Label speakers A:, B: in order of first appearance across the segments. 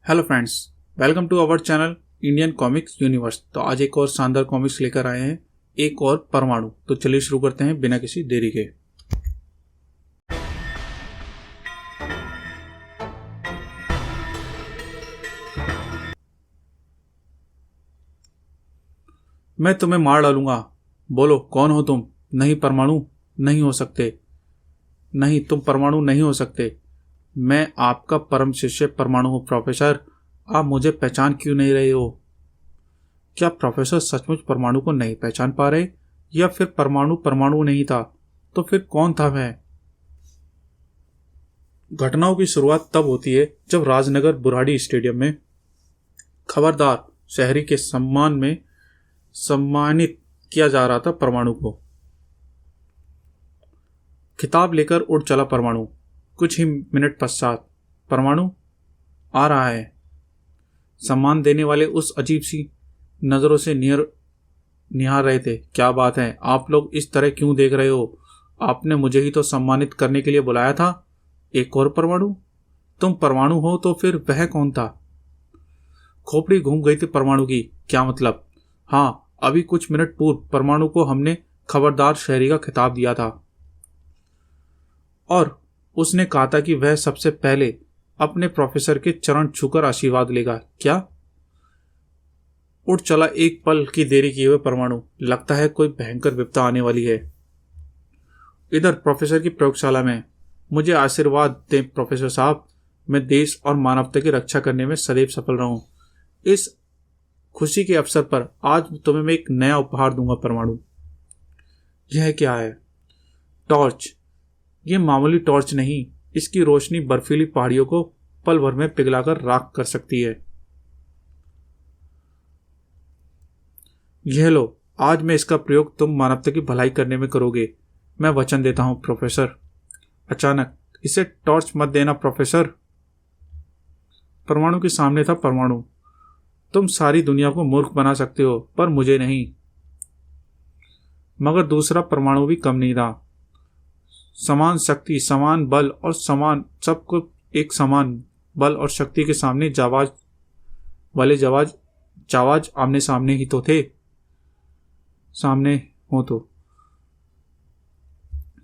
A: Hello friends, welcome to our channel Indian Comics Universe. तो आज एक और शानदार कॉमिक्स लेकर आए हैं, एक और परमाणु। तो चलिए शुरू करते हैं बिना किसी देरी के। मैं तुम्हें मार डालूंगा। बोलो कौन हो तुम? नहीं, परमाणु नहीं हो सकते। नहीं, तुम परमाणु नहीं हो सकते। मैं आपका परम शिष्य परमाणु हूं। प्रोफेसर, आप मुझे पहचान क्यों नहीं रहे हो? क्या प्रोफेसर सचमुच परमाणु को नहीं पहचान पा रहे, या फिर परमाणु परमाणु नहीं था तो फिर कौन था मैं? घटनाओं की शुरुआत तब होती है जब राजनगर बुराड़ी स्टेडियम में खबरदार शहरी के सम्मान में सम्मानित किया जा रहा था परमाणु को। खिताब लेकर उड़ चला परमाणु। कुछ ही मिनट पश्चात परमाणु आ रहा है। सम्मान देने वाले उस अजीब सी नजरों से निहार रहे थे। क्या बात है, आप लोग इस तरह क्यों देख रहे हो? आपने मुझे ही तो सम्मानित करने के लिए बुलाया था। एक और परमाणु? तुम परमाणु हो तो फिर वह कौन था? खोपड़ी घूम गई थी परमाणु की। क्या मतलब? हाँ, अभी कुछ मिनट पूर्व परमाणु को हमने खबरदार शहरी का खिताब दिया था और उसने कहा था कि वह सबसे पहले अपने प्रोफेसर के चरण छूकर आशीर्वाद लेगा। क्या? उठ चला एक पल की देरी किए हुए परमाणु। लगता है कोई भयंकर विपदा आने वाली है। इधर प्रोफेसर की प्रयोगशाला में। मुझे आशीर्वाद दें प्रोफेसर साहब, मैं देश और मानवता की रक्षा करने में सदैव सफल रहूं। इस खुशी के अवसर पर आज तुम्हें मैं एक नया उपहार दूंगा परमाणु। यह क्या है? टॉर्च। यह मामूली टॉर्च नहीं, इसकी रोशनी बर्फीली पहाड़ियों को पल भर में पिघलाकर राख कर सकती है। यह लो, आज मैं इसका प्रयोग तुम मानवता की भलाई करने में करोगे। मैं वचन देता हूं प्रोफेसर। अचानक, इसे टॉर्च मत देना प्रोफेसर। परमाणु के सामने था परमाणु। तुम सारी दुनिया को मूर्ख बना सकते हो, पर मुझे नहीं। मगर दूसरा परमाणु भी कम नहीं था। समान शक्ति, समान बल और समान सबको एक समान बल और शक्ति के सामने जावाज आमने सामने ही तो थे। सामने हो तो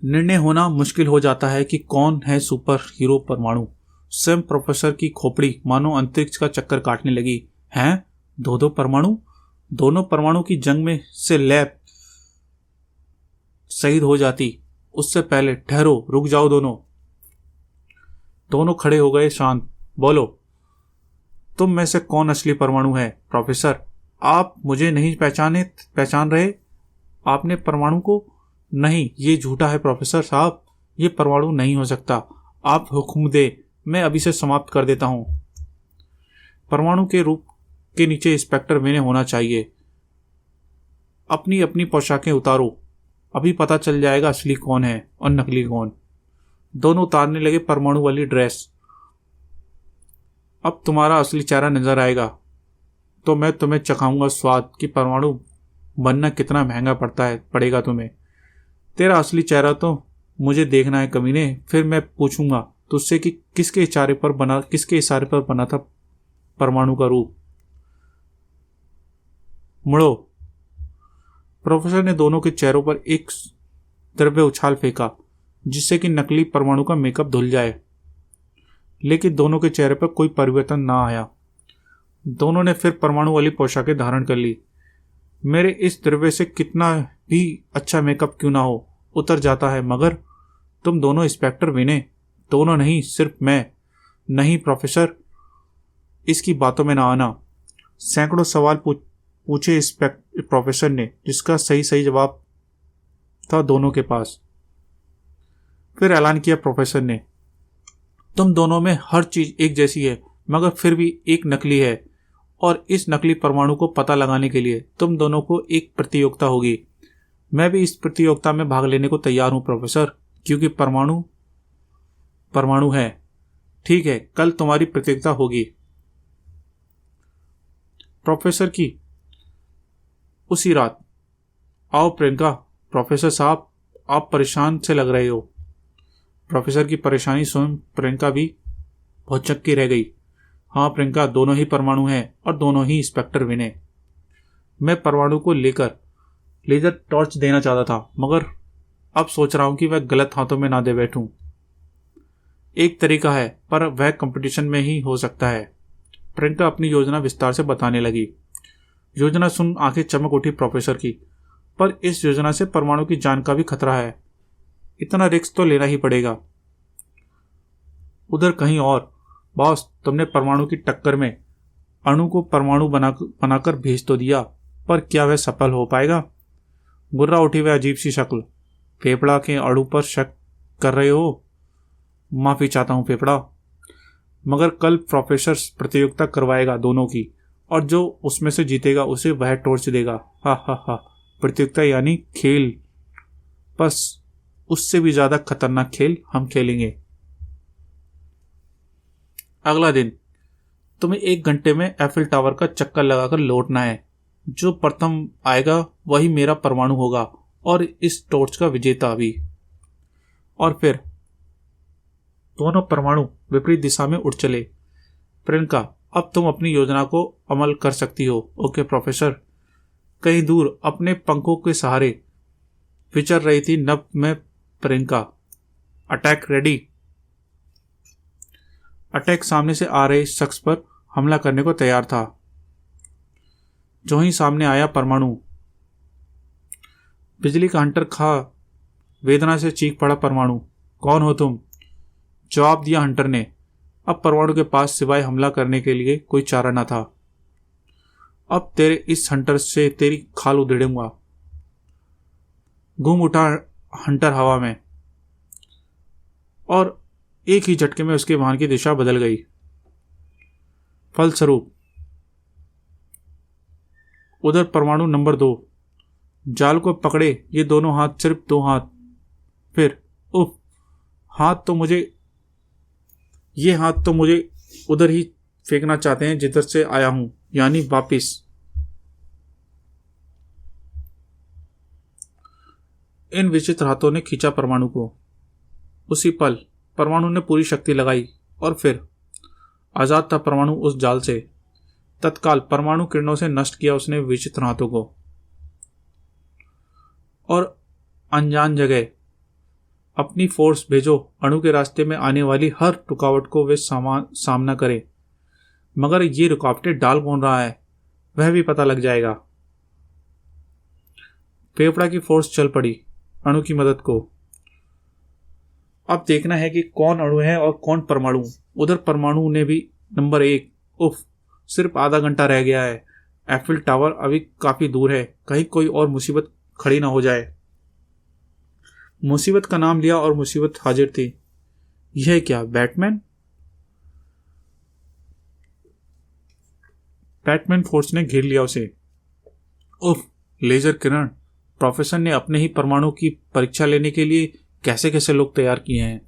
A: निर्णय होना मुश्किल हो जाता है कि कौन है सुपर हीरो परमाणु। स्वयं प्रोफेसर की खोपड़ी मानो अंतरिक्ष का चक्कर काटने लगी। हैं? दो परमाणु? दोनों परमाणु की जंग में से लैब शहीद हो जाती उससे पहले। ठहरो, रुक जाओ दोनों। दोनों खड़े हो गए शांत। बोलो, तुम में से कौन असली परमाणु है? प्रोफेसर, आप मुझे नहीं पहचान रहे? आपने परमाणु को? नहीं, ये झूठा है प्रोफेसर साहब, ये परमाणु नहीं हो सकता। आप हुक्म दे, मैं अभी से समाप्त कर देता हूं। परमाणु के रूप के नीचे इंस्पेक्टर विनय होना चाहिए। अपनी अपनी पोशाकें उतारो, अभी पता चल जाएगा असली कौन है और नकली कौन। दोनों उतारने लगे परमाणु वाली ड्रेस। अब तुम्हारा असली चेहरा नजर आएगा तो मैं तुम्हें चखाऊंगा स्वाद कि परमाणु बनना कितना महंगा पड़ेगा तुम्हें। तेरा असली चेहरा तो मुझे देखना है कमीने, फिर मैं पूछूंगा तुझसे कि किसके इशारे पर बना था परमाणु का रूप। मुड़ो। प्रोफेसर ने दोनों के चेहरों पर एक द्रव्य उछाल फेंका जिससे कि नकली परमाणु का मेकअप धुल जाए, लेकिन दोनों के चेहरे पर कोई परिवर्तन ना आया। दोनों ने फिर परमाणु वाली पोशाकें धारण कर ली। मेरे इस द्रव्य से कितना भी अच्छा मेकअप क्यों ना हो, उतर जाता है। मगर तुम दोनों इंस्पेक्टर विनय? दोनों नहीं, सिर्फ मैं। नहीं प्रोफेसर, इसकी बातों में ना आना। सैकड़ों सवाल पूछे प्रोफेसर ने, जिसका सही जवाब था दोनों के पास। फिर ऐलान किया प्रोफेसर ने, तुम दोनों में हर चीज एक जैसी है, मगर फिर भी एक नकली है। और इस नकली परमाणु को पता लगाने के लिए तुम दोनों को एक प्रतियोगिता होगी। मैं भी इस प्रतियोगिता में भाग लेने को तैयार हूं प्रोफेसर, क्योंकि परमाणु है। ठीक है, कल तुम्हारी प्रतियोगिता होगी। प्रोफेसर की उसी रात। आओ प्रियंका। प्रोफेसर साहब, आप परेशान से लग रहे हो। प्रोफेसर की परेशानी सुन प्रियंका भी बहुत चक्की रह गई। हाँ प्रियंका, दोनों ही परमाणु हैं और दोनों ही इंस्पेक्टर विनय। मैं परमाणु को लेकर लेजर टॉर्च देना चाहता था, मगर अब सोच रहा हूं कि वह गलत हाथों में ना दे बैठूं। एक तरीका है, पर वह कंपटीशन में ही हो सकता है। प्रियंका अपनी योजना विस्तार से बताने लगी। योजना सुन आंखें चमक उठी प्रोफेसर की। पर इस योजना से परमाणु की जान का भी खतरा है। इतना रिस्क तो लेना ही पड़ेगा। उधर कहीं और, बॉस, तुमने परमाणु की टक्कर में अणु को परमाणु बनाकर भेज तो दिया, पर क्या वह सफल हो पाएगा? गुर्रा उठी वह अजीब सी शक्ल। फेफड़ा के अणु पर शक कर रहे हो? माफी चाहता हूं फेफड़ा, मगर कल प्रोफेसर प्रतियोगिता करवाएगा दोनों की, और जो उसमें से जीतेगा उसे वह टॉर्च देगा। हा हा हा। प्रतियोगिता यानी खेल, बस उससे भी ज्यादा खतरनाक खेल हम खेलेंगे। अगला दिन, तुम्हें 1 घंटे में एफिल टावर का चक्कर लगाकर लौटना है। जो प्रथम आएगा वही मेरा परमाणु होगा और इस टॉर्च का विजेता भी। और फिर दोनों परमाणु विपरीत दिशा में उड़ चले। प्रियंका, अब तुम अपनी योजना को अमल कर सकती हो। Okay professor. कहीं दूर अपने पंखों के सहारे विचर रही थी नभ में प्रियंका। Attack ready. अटैक सामने से आ रहे शख्स पर हमला करने को तैयार था। जो ही सामने आया परमाणु, बिजली का हंटर खा वेदना से चीख पड़ा परमाणु। कौन हो तुम? जवाब दिया हंटर ने। अब परमाणु के पास सिवाय हमला करने के लिए कोई चारा न था। अब तेरे इस हंटर से तेरी खाल उधेड़ूंगा। घूम उठा हंटर हवा में और एक ही झटके में उसके वाहन की दिशा बदल गई। फलस्वरूप उधर परमाणु नंबर 2 जाल को पकड़े, ये दोनों हाथ, सिर्फ 2 हाथ। फिर उफ, ये हाथ तो मुझे उधर ही फेंकना चाहते हैं जिधर से आया हूं, यानी वापिस। इन विचित्र हाथों ने खींचा परमाणु को। उसी पल परमाणु ने पूरी शक्ति लगाई और फिर आजाद था परमाणु उस जाल से। तत्काल परमाणु किरणों से नष्ट किया उसने विचित्र हाथों को और अनजान जगह अपनी फोर्स भेजो। अणु के रास्ते में आने वाली हर रुकावट को वे सामना करे। मगर ये रुकावटें डाल कौन रहा है वह भी पता लग जाएगा। फेफड़ा की फोर्स चल पड़ी अणु की मदद को। अब देखना है कि कौन अणु है और कौन परमाणु। उधर परमाणु ने भी नंबर 1। उफ, सिर्फ आधा घंटा रह गया है। एफिल टावर अभी काफी दूर है, कहीं कोई और मुसीबत खड़ी ना हो जाए। मुसीबत का नाम लिया और मुसीबत हाजिर थी। यह क्या, बैटमैन? बैटमैन फोर्स ने घेर लिया उसे। उफ, लेजर किरण। प्रोफेसर ने अपने ही परमाणु की परीक्षा लेने के लिए कैसे कैसे लोग तैयार किए हैं।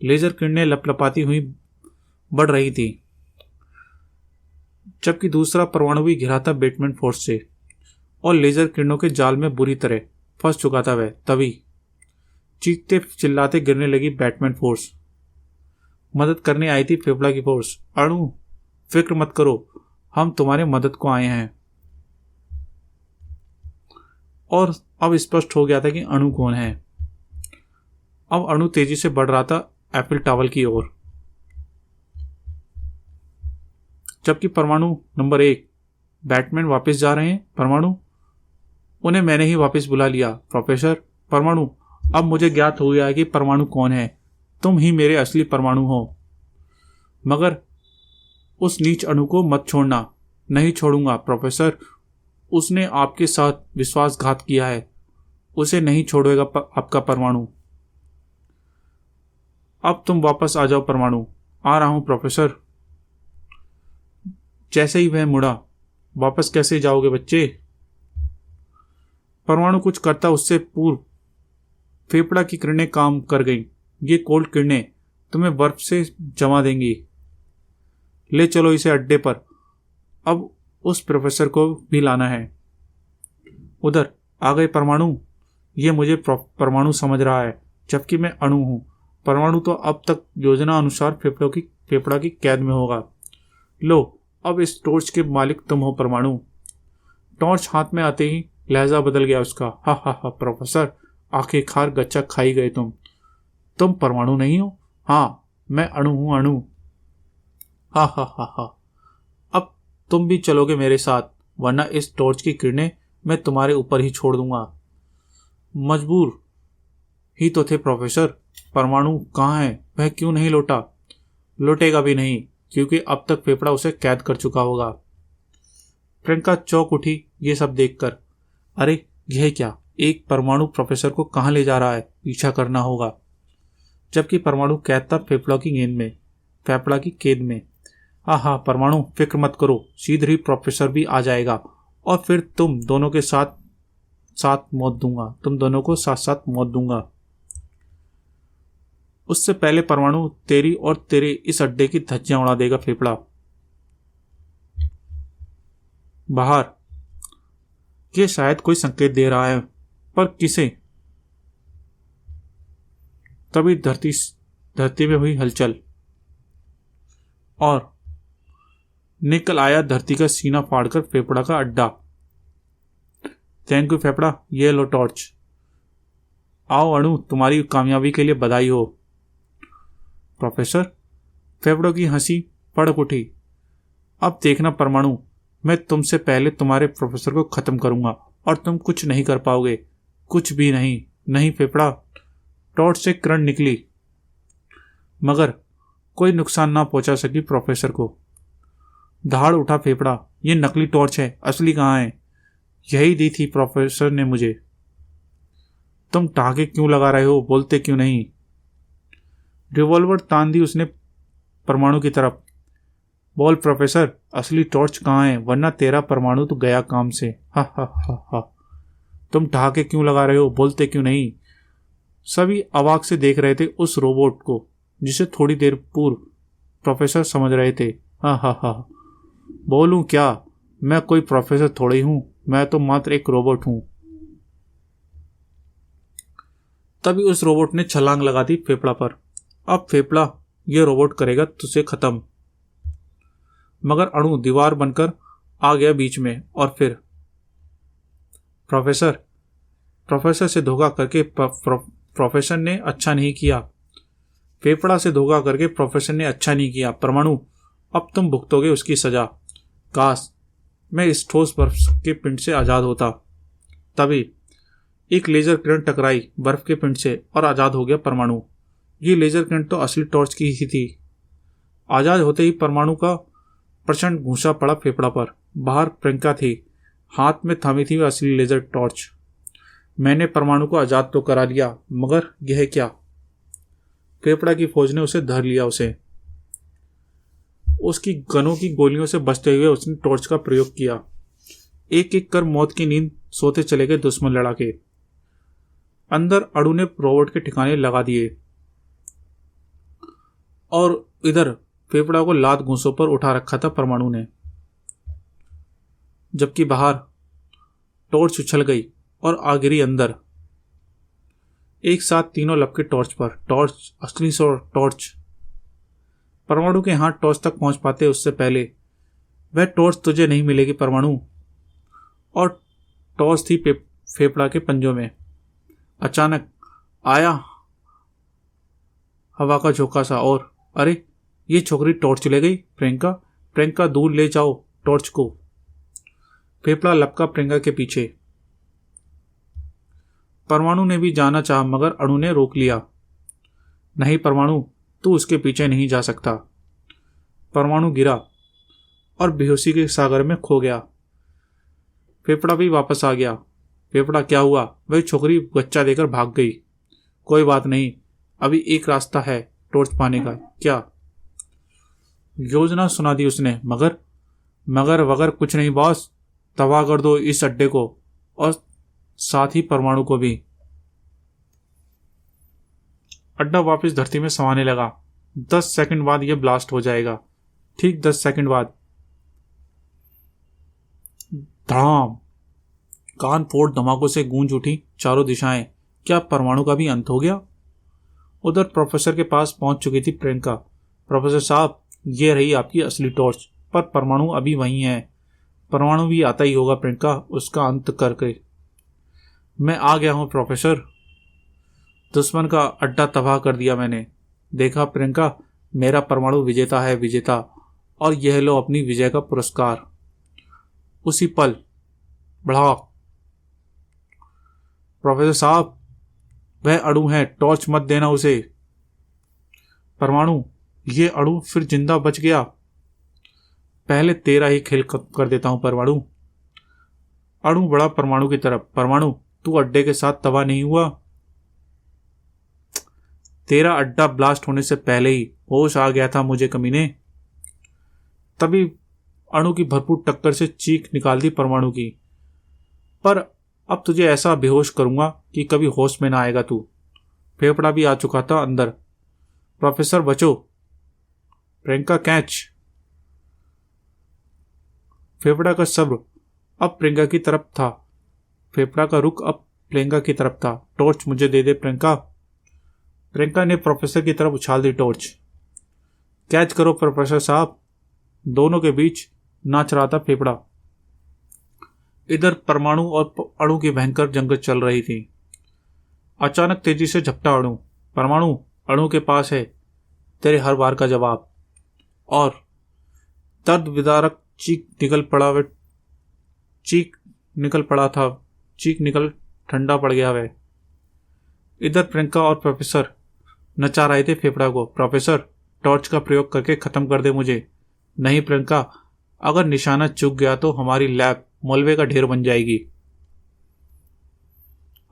A: लेजर किरणें लपलपाती हुई बढ़ रही थी, जबकि दूसरा परमाणु भी घिरा था बैटमैन फोर्स से और लेजर किरणों के जाल में बुरी तरह फंस चुका था वह। तभी चीखते चिल्लाते गिरने लगी बैटमैन फोर्स। मदद करने आई थी फेफड़ा की फोर्स। अणु, फिक्र मत करो, हम तुम्हारे मदद को आए हैं। और अब स्पष्ट हो गया था कि अणु कौन है। अब अणु तेजी से बढ़ रहा था एफिल टावर की ओर, जबकि परमाणु नंबर 1 बैटमैन वापस जा रहे हैं। परमाणु, उन्हें मैंने ही वापस बुला लिया। प्रोफेसर, परमाणु, अब मुझे ज्ञात हो गया है कि परमाणु कौन है। तुम ही मेरे असली परमाणु हो। मगर उस नीच अणु को मत छोड़ना। नहीं छोड़ूंगा प्रोफेसर, उसने आपके साथ विश्वासघात किया है। उसे नहीं छोड़ेगा आपका परमाणु। अब तुम वापस आ जाओ परमाणु। आ रहा हूं प्रोफेसर। जैसे ही वह मुड़ा, वापस कैसे जाओगे बच्चे? परमाणु कुछ करता उससे पूर्व फेफड़ा की किरणें काम कर गईं। ये कोल्ड किरणें तुम्हें बर्फ से जमा देंगी। ले चलो इसे अड्डे पर। अब उस प्रोफेसर को भी लाना है। उधर आ गए परमाणु। ये मुझे परमाणु समझ रहा है, जबकि मैं अणु हूं। परमाणु तो अब तक योजना अनुसार फेफड़ा की कैद में होगा। लो, अब इस टॉर्च के मालिक तुम हो परमाणु। टॉर्च हाथ में आते ही लहजा बदल गया उसका। हा हा हा प्रोफेसर, आखिरकार गच्चा खाई गए तुम परमाणु नहीं हो? हाँ, मैं अणु हूं, अणु। हा हा हा हा, अब तुम भी चलोगे मेरे साथ, वरना इस टॉर्च की किरणें मैं तुम्हारे ऊपर ही छोड़ दूंगा। मजबूर ही तो थे प्रोफेसर। परमाणु कहाँ है? वह क्यों नहीं लौटा? लौटेगा भी नहीं, क्योंकि अब तक फेफड़ा उसे कैद कर चुका होगा। प्रियंका चौंक उठी ये सब देखकर। अरे यह क्या, एक परमाणु प्रोफेसर को कहाँ ले जा रहा है? पीछा करना होगा। जबकि परमाणु कैद था फेफड़ा की केद में। हाँ, परमाणु फिक्र मत करो, शीघ्र ही प्रोफेसर भी आ जाएगा और फिर तुम दोनों को साथ साथ मौत दूंगा। उससे पहले परमाणु तेरी और तेरे इस अड्डे की धज्जियां उड़ा देगा फेफड़ा। बाहर ये शायद कोई संकेत दे रहा है, पर किसे? तभी धरती में हुई हलचल और निकल आया धरती का सीना फाड़कर फेफड़ा का अड्डा। थैंक यू फेफड़ा, ये लो टॉर्च। आओ अणु, तुम्हारी कामयाबी के लिए बधाई हो। प्रोफेसर, फेफड़ों की हंसी फड़क उठी। अब देखना परमाणु, मैं तुमसे पहले तुम्हारे प्रोफेसर को खत्म करूंगा और तुम कुछ नहीं कर पाओगे, कुछ भी नहीं। नहीं फेफड़ा। टॉर्च से किरण निकली, मगर कोई नुकसान ना पहुंचा सकी प्रोफेसर को। दहाड़ उठा फेफड़ा, ये नकली टॉर्च है, असली कहाँ है? यही दी थी प्रोफेसर ने मुझे। तुम टाके क्यों लगा रहे हो? बोलते क्यों नहीं? रिवॉल्वर तान दी उसने परमाणु की तरफ। बोल प्रोफेसर, असली टॉर्च कहाँ है, वरना तेरा परमाणु तो गया काम से। हा हा हा हा, तुम ठहाके क्यों लगा रहे हो? बोलते क्यों नहीं? सभी अवाक से देख रहे थे उस रोबोट को, जिसे थोड़ी देर पूर्व प्रोफेसर समझ रहे थे। हा हा हा, बोलूं क्या? मैं कोई प्रोफेसर थोड़ी हूं, मैं तो मात्र एक रोबोट हूं। तभी उस रोबोट ने छलांग लगा दी फेफड़ा पर। अब फेफड़ा, ये रोबोट करेगा तुझे खत्म। मगर अणु दीवार बनकर आ गया बीच में और फिर प्रोफेसर से धोखा करके प्रोफेसर ने अच्छा नहीं किया। फेफड़ा से धोखा करके प्रोफेसर ने अच्छा नहीं किया। परमाणु, अब तुम भुगतोगे उसकी सजा। काश मैं इस ठोस बर्फ के पिंड से आजाद होता। तभी एक लेजर किरण टकराई बर्फ के पिंड से और आजाद हो गया परमाणु। ये लेजर किरण तो असली टॉर्च की ही थी। आजाद होते ही परमाणु का प्रचंड घूंसा पड़ा फेफड़ा पर। बाहर प्रियंका थी, हाथ में थामी थी असली लेजर टॉर्च। मैंने परमाणु को आजाद तो करा लिया, मगर यह क्या? फेफड़ा की फौज ने उसे धर लिया। उसकी गनों की गोलियों से बचते हुए उसने टॉर्च का प्रयोग किया। एक एक कर मौत की नींद सोते चले गए दुश्मन लड़ाके। अंदर अणु ने रोबोट के ठिकाने लगा दिए और इधर फेफड़ा को लात घूंसों पर उठा रखा था परमाणु ने। जबकि बाहर टॉर्च उछल गई और आ गिरी अंदर। एक साथ तीनों लपके टॉर्च पर। टॉर्च, असली टॉर्च। परमाणु के हाथ टॉर्च तक पहुंच पाते उससे पहले। वह टॉर्च तुझे नहीं मिलेगी परमाणु। और टॉर्च थी फेफड़ा के पंजों में। अचानक आया हवा का झोंका सा और अरे, ये छोकरी टॉर्च ले गई। प्रियंका दूर ले जाओ टॉर्च को। फेफड़ा लपका प्रियंका के पीछे। परमाणु ने भी जाना चाहा, मगर अणु ने रोक लिया। नहीं परमाणु, तू उसके पीछे नहीं जा सकता। परमाणु गिरा और बेहोशी के सागर में खो गया। फेफड़ा भी वापस आ गया। फेफड़ा, क्या हुआ? वही छोकरी बच्चा देकर भाग गई। कोई बात नहीं, अभी एक रास्ता है टॉर्च पाने का। क्या? योजना सुना दी उसने। मगर वगर कुछ नहीं बॉस, तबाह कर दो इस अड्डे को और साथ ही परमाणु को भी। अड्डा वापस धरती में समाने लगा। 10 सेकंड बाद यह ब्लास्ट हो जाएगा। ठीक 10 सेकंड बाद धड़ाम, कान फोड़ धमाकों से गूंज उठी चारों दिशाएं। क्या परमाणु का भी अंत हो गया? उधर प्रोफेसर के पास पहुंच चुकी थी प्रियंका। प्रोफेसर साहब, ये रही आपकी असली टॉर्च। पर परमाणु अभी वहीं है। परमाणु भी आता ही होगा प्रियंका, उसका अंत करके। मैं आ गया हूं प्रोफेसर। दुश्मन का अड्डा तबाह कर दिया मैंने। देखा प्रियंका, मेरा परमाणु विजेता है, विजेता। और यह लो अपनी विजय का पुरस्कार। उसी पल बढ़ा, प्रोफेसर साहब वह अणु है, टॉर्च मत देना उसे। परमाणु, ये अणु फिर जिंदा बच गया। पहले तेरा ही खेल कर देता हूं परमाणु। अणु बढ़ा परमाणु की तरफ। परमाणु, तू अड्डे के साथ तबाह नहीं हुआ। तेरा अड्डा ब्लास्ट होने से पहले ही होश आ गया था मुझे कमीने। तभी अणु की भरपूर टक्कर से चीख निकाल दी परमाणु की। पर अब तुझे ऐसा बेहोश करूंगा कि कभी होश में ना आएगा तू। फेफड़ा भी आ चुका था अंदर। प्रोफेसर बचो। प्रियंका कैच। फेफड़ा का सब्र अब प्रियंका की तरफ था। फेफड़ा का रुख अब प्रियंका की तरफ था। टॉर्च मुझे दे दे प्रियंका। प्रियंका ने प्रोफेसर की तरफ उछाल दी टॉर्च। कैच करो प्रोफेसर साहब। दोनों के बीच नाच रहा था फेफड़ा। इधर परमाणु और अणु की भयंकर जंग चल रही थी। अचानक तेजी से झपटा अणु। परमाणु, अणु के पास है तेरे हर वार का जवाब। और दर्द विदारक चीख निकल ठंडा पड़ गया वह। इधर प्रियंका और प्रोफेसर नचा रहे थे फेफड़ा को। प्रोफेसर, टॉर्च का प्रयोग करके खत्म कर दे मुझे। नहीं प्रियंका, अगर निशाना चूक गया तो हमारी लैब मलबे का ढेर बन जाएगी।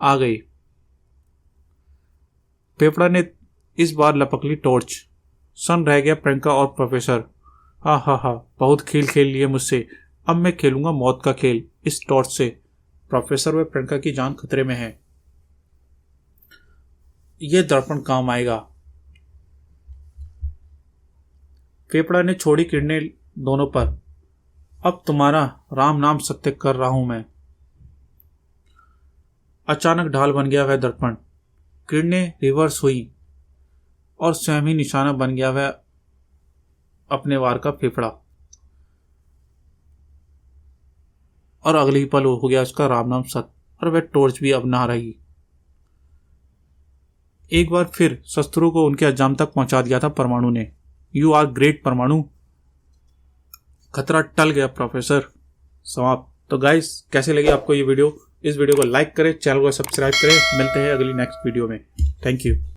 A: आ गई। फेफड़ा ने इस बार लपक ली टॉर्च। सन रह गया प्रियंका और प्रोफेसर। हा, बहुत खेल खेल लिए मुझसे। अब मैं खेलूंगा मौत का खेल इस टॉर्च से। प्रोफेसर व प्रियंका की जान खतरे में है। यह दर्पण काम आएगा। फेफड़ा ने छोड़ी किरणें दोनों पर। अब तुम्हारा राम नाम सत्य कर रहा हूं मैं। अचानक ढाल बन गया वह दर्पण। किरणें रिवर्स हुई और स्वयं ही निशाना बन गया वह अपने वार का फेफड़ा। और अगले ही पल हो गया उसका राम नाम सत्य, और वह टॉर्च भी अब ना रही। एक बार फिर शस्त्रों को उनके अंजाम तक पहुंचा दिया था परमाणु ने। यू आर ग्रेट परमाणु। खतरा टल गया प्रोफेसर। समाप्त। तो गाइस, कैसे लगी आपको ये वीडियो? इस वीडियो को लाइक करें, चैनल को सब्सक्राइब करें। मिलते हैं अगली नेक्स्ट वीडियो में। Thank you.